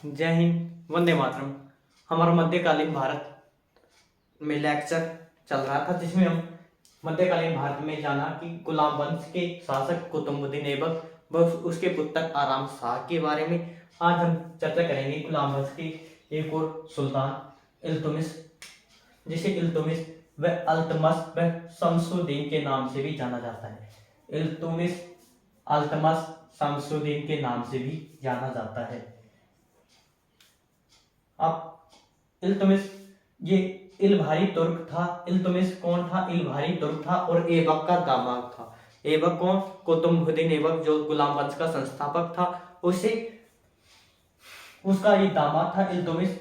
जय हिंद, वंदे मातरम। हमारा मध्यकालीन भारत में लेक्चर चल रहा था जिसमें हम मध्यकालीन भारत में जाना कि गुलाम वंश के शासक कुतुबुद्दीन ऐबक व उसके पुत्र आराम शाह के बारे में आज हम चर्चा करेंगे। गुलाम वंश के एक और सुल्तान इल्तुतमिश, जिसे इल्तुतमिश व अल्तमश व शमसुद्दीन के नाम से भी जाना जाता है। इल्तुतमिश, अल्तमश, शमसुद्दीन के नाम से भी जाना जाता है। अब इल्तुतमिश ये इलभारी तुर्क था। इल्तुतमिश कौन था? इलभारी तुर्क था और ऐबक का दामाद था। ऐबक कौन? कुतुबुद्दीन ऐबक, जो गुलाम वंश का संस्थापक था, उसे उसका ये दामाद था इल्तुतमिश,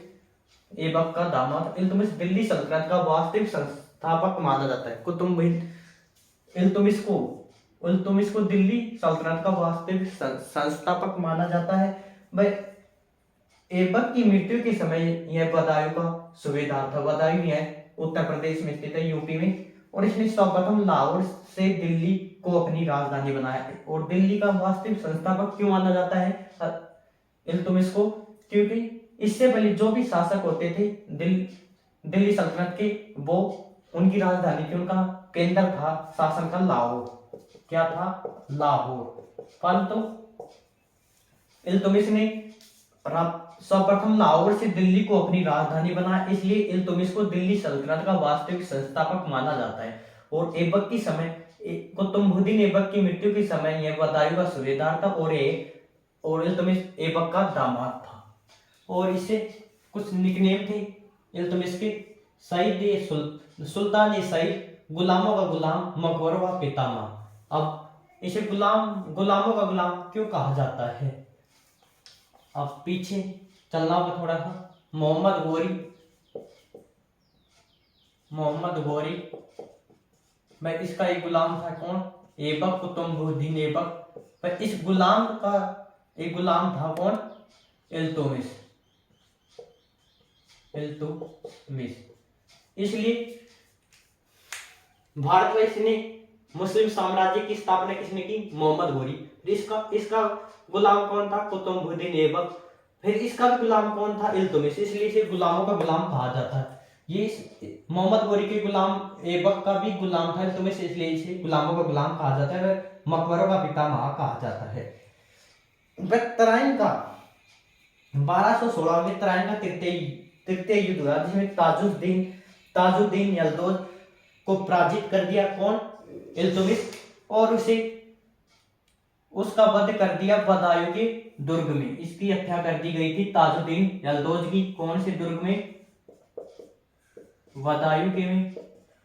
ऐबक का दामाद। इल्तुतमिश दिल्ली सल्तनत का वास्तविक संस्थापक माना जाता है। इल्तुतमिश को दिल्ली सल्तनत का वास्तविक संस्थापक माना जाता है। वह ऐबक की मृत्यु के समय यह बदायूं का सूबेदार था। बदायूं यह उत्तर प्रदेश में स्थित है, यूपी में, और इसने सर्वप्रथम लाहौर से दिल्ली को अपनी राजधानी बनाया। और दिल्ली का वास्तविक संस्थापक क्यों माना जाता है इल्तुतमिश को? क्योंकि इससे पहले जो भी शासक होते थे दिल्ली सल्तनत के, वो उनकी राजधानी थी, उनका केंद्र था शासन का लाहौर। क्या था? लाहौर। परंतु इल्तुतमिश ने सर्वप्रथम लाहौर से दिल्ली को अपनी राजधानी बनाया, इसलिए इल्तुतमिश को दिल्ली सल्तनत का वास्तविक संस्थापक माना जाता है। और ऐबक की समय कुतुबुद्दीन ऐबक की मृत्यु के समय यह बदायूं का सूबेदार था और इल्तुतमिश ऐबक का दामाद था। और इससे कुछ निकनेम थे इल्तुतमिश के। सईद सुल्तान सईद, गुलामों का गुलाम, मकबरों का पितामह। अब इसे गुलामों का गुलाम क्यों कहा जाता है? अब पीछे चलना होगा थोड़ा सा। मोहम्मद गोरी मैं इसका एक गुलाम था। कौन? ऐबक, कुतुबुद्दीन ऐबक। पर इस गुलाम का एक गुलाम था। कौन? इल्तुतमिश। इसलिए भारतवर्ष ने मुस्लिम साम्राज्य की स्थापना किसने की? मोहम्मद गोरी। इसका गुलाम कौन था? कुतुबुद्दीन ऐबक। फिर इसका भी गुलाम कौन था? इल्तुतमिश। इसलिए इसे गुलामों का गुलाम कहा जाता है। ये मोहम्मद गोरी के गुलाम ऐबक का भी गुलाम था इल्तुतमिश, इसलिए इसे गुलामों का गुलाम कहा जाता है। मकबरों का पितामह कहा जाता है। तराइन का 1216 में तराइन का तृतीय युद्ध हुआ, जिसमें ताजुद्दीन यल्दौज को पराजित कर दिया। कौन? इल्तुतमिश। और उसका वध कर दिया बदायूं के दुर्ग में। इसकी हत्या कर दी गई थी ताजुद्दीन यल्दौज की। कौन से दुर्ग में? बदायूं के में।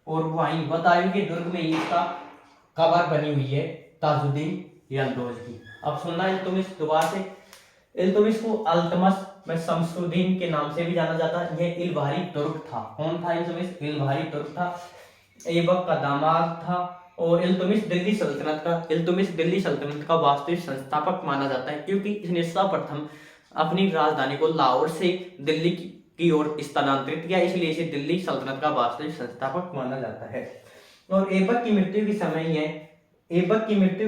और वहीं बदायूं के दुर्ग में इसका कब्र बनी हुई है ताजुद्दीन यल्दौज की। अब सुनना इल्तुतमिश दोबारा से। इल्तुतमिश को अल्तमश में शमसुद्दीन के नाम से भी जाना जाता है। यह इलभारी तुर्क था। कौन था इल्तुतमिश? इलभारी तुर्क था, ऐबक का दामाद था। और इल्तुतमिश दिल्ली सल्तनत का वास्तविक संस्थापक माना जाता है, क्योंकि इसने सर्वप्रथम अपनी राजधानी को लाहौर से दिल्ली की ओर स्थानांतरित किया, इसलिए इसे दिल्ली सल्तनत का वास्तविक संस्थापक माना जाता है। और ऐबक की मृत्यु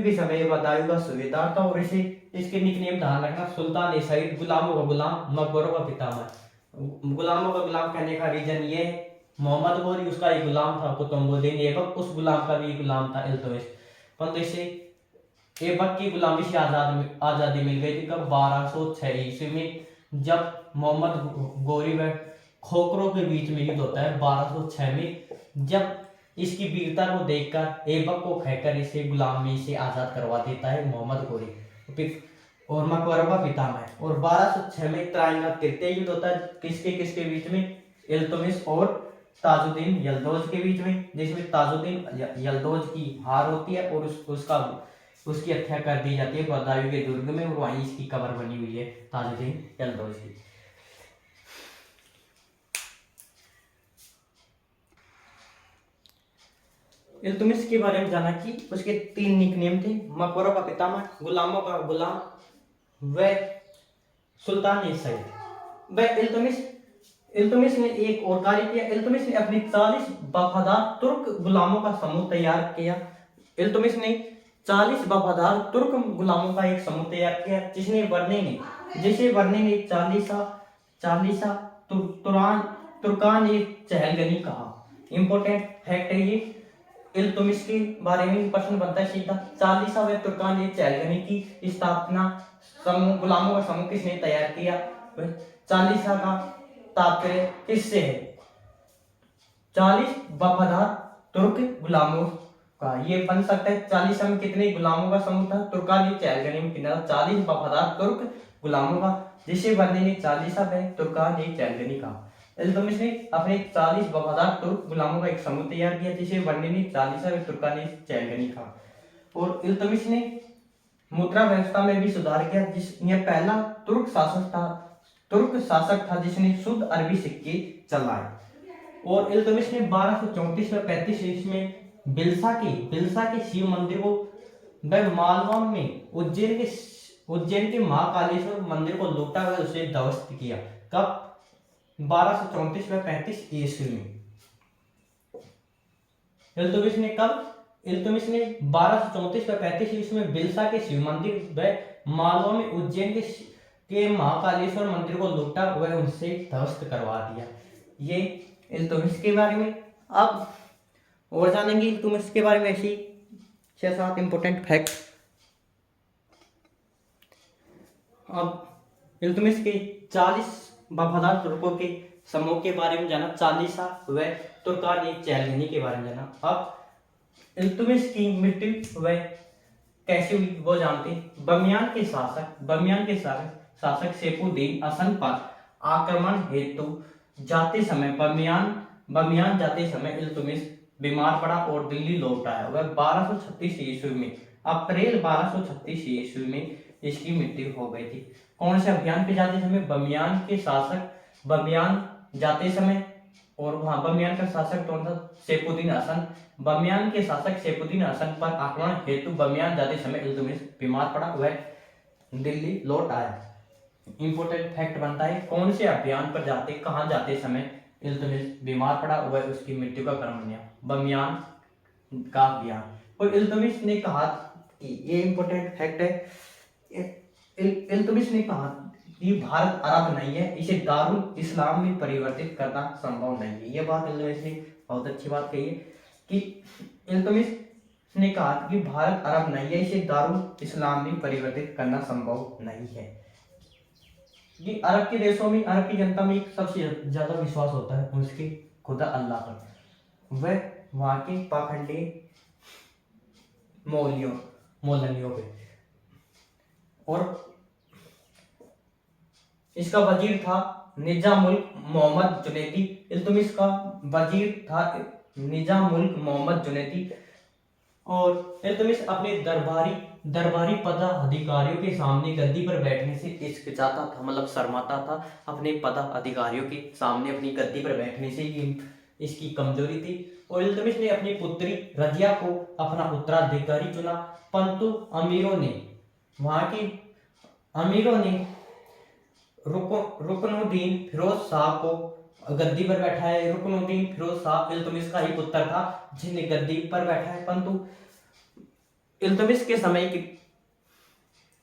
के समय बदायूं का सूबेदार था। और इसके निकनेम ध्यान रखना। सुल्तान सईद, गुलामों का गुलाम, मकबरों का पितामह। गुलामों का गुलाम कहने का रीजन ये है, मोहम्मद गोरी उसका एक गुलाम था कुतुबुद्दीन ऐबक, उस गुलाम का भी गुलाम था इल्तुतमिश। परंतु इसे ऐबक की गुलामी से आजादी मिल गई थी। कब? 1206 ईस्वी में, जब मोहम्मद गोरी व खोखरों के बीच में युद्ध होता है 1206 में। जब इसकी वीरता को देखकर ऐबक को कहकर इसे गुलामी से आजाद करवा देता है मोहम्मद गोरी और मकबरों का पितामह। और 1206 में तराइन का तृतीय युद्ध होता है। किसके बीच में? इल्तुतमिश और ताजुद्दीन यल्दौज के बीच में, जिसमें ताजुद्दीन यल्दौज की हार होती है और उसकी हत्या कर दी जाती है बदायूं के दुर्ग में। और वहीं इसकी कब्र बनी हुई है ताजुद्दीन यल्दौज की। इल्तुतमिश के बारे में जाना कि उसके 3 निकनेम थे। मकबरों का पितामह, गुलामों का गुलाम व सुल्तान सईद। व इल्तुतमिश ने एक और कार्य किया। इल्तुतमिश ने अपने 40 वफादार तुर्क गुलामों का समूह तैयार किया। इल्तुतमिश ने 40 वफादार तुर्क गुलामों का एक समूह तैयार किया, जिसने वर्णी ने जिसे वर्णन एक चालीसा तुर्कान एक चहलगनी कहा। इंपॉर्टेंट फैक्ट है ये, इल्तुतमिश के बारे में प्रश्न बनता है सीधा। चालीसा व तुर्कान एक चहलगनी की स्थापना समूह गुलामों का समूह किसने तैयार किया? चालीसा का तात्पर्य किससे है? 40 वफादार तुर्क गुलामों का, ये बन सकता है। 40 में कितने गुलामों का समूह था? तुर्कान एक चहलगनी में कितना? 40 वफादार तुर्क गुलामों का, जिसे बनने ने 40 में तुर्कान एक चहलगनी का। इल्तुतमिश ने अपने 40 वफादार तुर्क गुलामों का एक समूह तैयार किया, जिसे बनने ने 40 में तुर्कान एक चहलगनी का। और इल्तुतमिश ने मुद्रा व्यवस्था में भी सुधार किया, यह पहला तुर्क शासक था जिसने शुद्ध अरबी सिक्के चलाए। और इल्तुतमिश ने 1234 में 35 ईस्वी में बिलसा के शिव मंदिर को व मालवा में उज्जैन के महाकालेश्वर मंदिर को लूटा व उसे ध्वस्त किया। कब? 1234 में 35 ईस्वी में। इल्तुतमिश ने कब? इल्तुतमिश ने 1234 में 35 ईस्वी में बिलसा के शिव मंदिर व मालवा में उज्जैन के महाकालेश्वर मंदिर को लूटा व उनसे ध्वस्त करवा दिया। ये इल्तुतमिश के बारे में। अब और जानेंगे इल्तुतमिश के बारे में ऐसी 6-7 इंपॉर्टेंट फैक्ट। अब इल्तुतमिश के 40 वफादार तुर्कों के समूह के बारे में जाना, चालीसा व तुर्कान एक चहलगनी के बारे में जाना। अब इल्तुतमिश की मृत्यु व कैसे हुई वो जानते हैं। बमियान के शासक सैफुद्दीन हसन पर आक्रमण हेतु जाते समय बमियान जाते समय इल्तुतमिश बीमार पड़ा और दिल्ली लौट आया। वह 1236 ईस्वी में, अप्रैल 1236 ईस्वी में इसकी मृत्यु हो गई थी। कौन से अभियान पे जाते समय? बमियान के शासक बमियान जाते समय, और वहां बमियान का शासक कौन था? सैफुद्दीन हसन। बमियान के शासक सैफुद्दीन हसन पर आक्रमण हेतु बमियान जाते समय इल्तुतमिश बीमार पड़ा, वह दिल्ली लौट आया। इंपोर्टेंट फैक्ट बनता है, कौन से अभियान पर जाते, कहां जाते समय इल्तुतमिश बीमार पड़ा, वह उसकी मृत्यु का कारण बना? बमियान का अभियान। और इल्तुतमिश ने कहा कि ये इंपोर्टेंट फैक्ट है, इल्तुतमिश ने कहा कि भारत अरब नहीं है, इसे दारुल इस्लाम में परिवर्तित करना संभव नहीं है। यह बात इल्तुतमिश ने बहुत अच्छी बात कही है कि इल्तुतमिश ने कहा कि भारत अरब नहीं है, इसे दारुल इस्लाम में परिवर्तित करना संभव नहीं है। कि अरब के देशों में, अरब की जनता में सबसे ज्यादा विश्वास होता है उसके खुदा अल्लाह पर, वह वहां के पाखंडी मौलवियों पे। और इसका वजीर था निजामुल मोहम्मद जुनैदी। इल्तुतमिश का वजीर था निजामुल मोहम्मद जुनैदी। और इल्तुतमिश अपने दरबारी पदाधिकारियों के सामने गद्दी पर बैठने से हिचकिचाता था, मतलब शर्माता था। अपने पदाधिकारियों के सामने अपनी गद्दी पर बैठने से ये इसकी कमजोरी थी। और इल्तुतमिश ने अपनी पुत्री रजिया को अपना उत्तराधिकारी चुना, परंतु वहां के अमीरों ने रुकनुद्दीन फिरोज शाह को गद्दी पर बैठाया। रुकनुद्दीन फिरोज शाह इल्तुतमिश का ही पुत्र था जिन्हें गद्दी पर बैठा है, परंतु इल्तुतमिश के समय की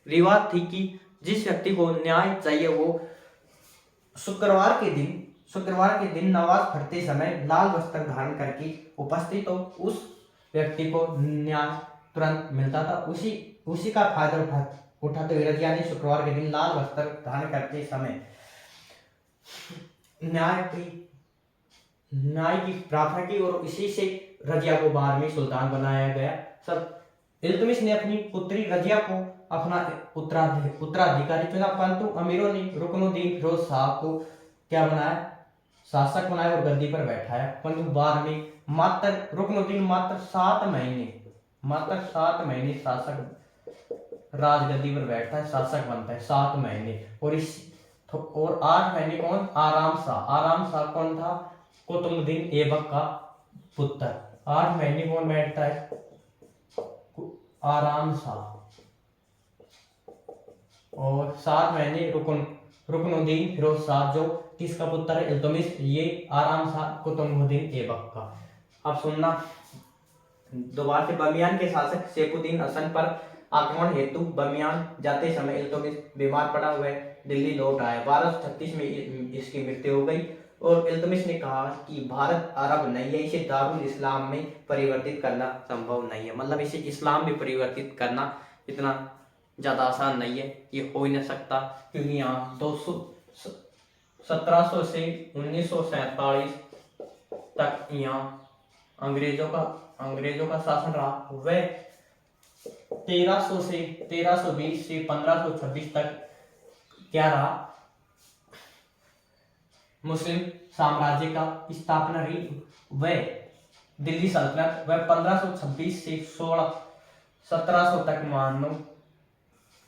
रिवाज थी कि जिस व्यक्ति को न्याय चाहिए वो शुक्रवार के दिन नमाज पढ़ते समय लाल वस्त्र धारण करके उपस्थित हो, उस व्यक्ति को न्याय तुरंत मिलता था। उसी का फायदा उठाते हुए रजिया ने शुक्रवार के दिन लाल वस्त्र धारण करते समय न्याय की प्रार्थना की और इसी से रजिया को बाद में सुल्तान बनाया गया। सब इल्तुतमिश ने अपनी पुत्री रजिया को अपना उत्तराधिकारी चुना, परंतु अमीरों ने रुकनुद्दीन फिरोज शाह को क्या बनाया? शासक बनाया और गद्दी पर बैठाया। परंतु बाद में रुकनुद्दीन मात्र 7 महीने शासक राजगद्दी पर बैठता है, शासक बनता है 7 महीने। और 8 महीने कौन? आराम शाह कौन था? कुतुबुद्दीन ऐबक का पुत्र। 8 महीने कौन बैठता है? आराम शाह। और 7 महीने रुकनुद्दीन फिरोज शाह, जो किसका पुत्र है? इल्तुतमिश। ये आराम शाह कुतुबुद्दीन ऐबक का। अब सुनना दोबारा से, बमियान के शासक सैफुद्दीन हसन पर आक्रमण हेतु बमियान जाते समय इल्तुतमिश बीमार पड़ा, वह दिल्ली लौट आया। 1236 में इसकी मृत्यु हो गई। और इल्तुतमिश ने कहा कि भारत अरब नहीं है, इसे दारुल इस्लाम में परिवर्तित करना संभव नहीं है। मतलब इसे इस्लाम में परिवर्तित करना इतना ज़्यादा आसान नहीं है, ये हो ही नहीं सकता, क्योंकि यहाँ 1700 से 1947 तक यहाँ अंग्रेजों का शासन रहा। वह 1320 से 1526 तक क्या रहा, मुस्लिम साम्राज्य का स्थापना रही। वह दिल्ली सल्तनत वह 1526 से 1700 तक मान लो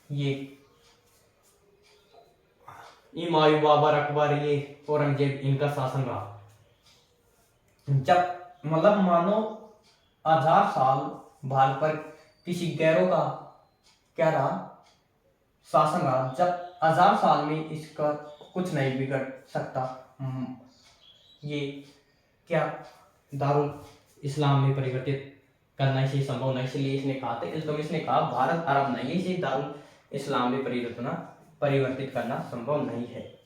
ये हुमायूं, बाबर, अकबर, ये औरंगजेब, इनका शासन रहा। जब मतलब मानो 1000 साल भारत पर किसी गैरों का क्या रहा, शासन रहा। जब 1000 साल में इसका कुछ नहीं बिगड़ सकता, ये क्या दारुल इस्लाम में परिवर्तित करना इसे संभव नहीं। इसलिए इसने कहा था, इल्तुतमिश ने कहा भारत अरब नहीं है, इसे दारुल इस्लाम में परिवर्तित करना संभव नहीं है।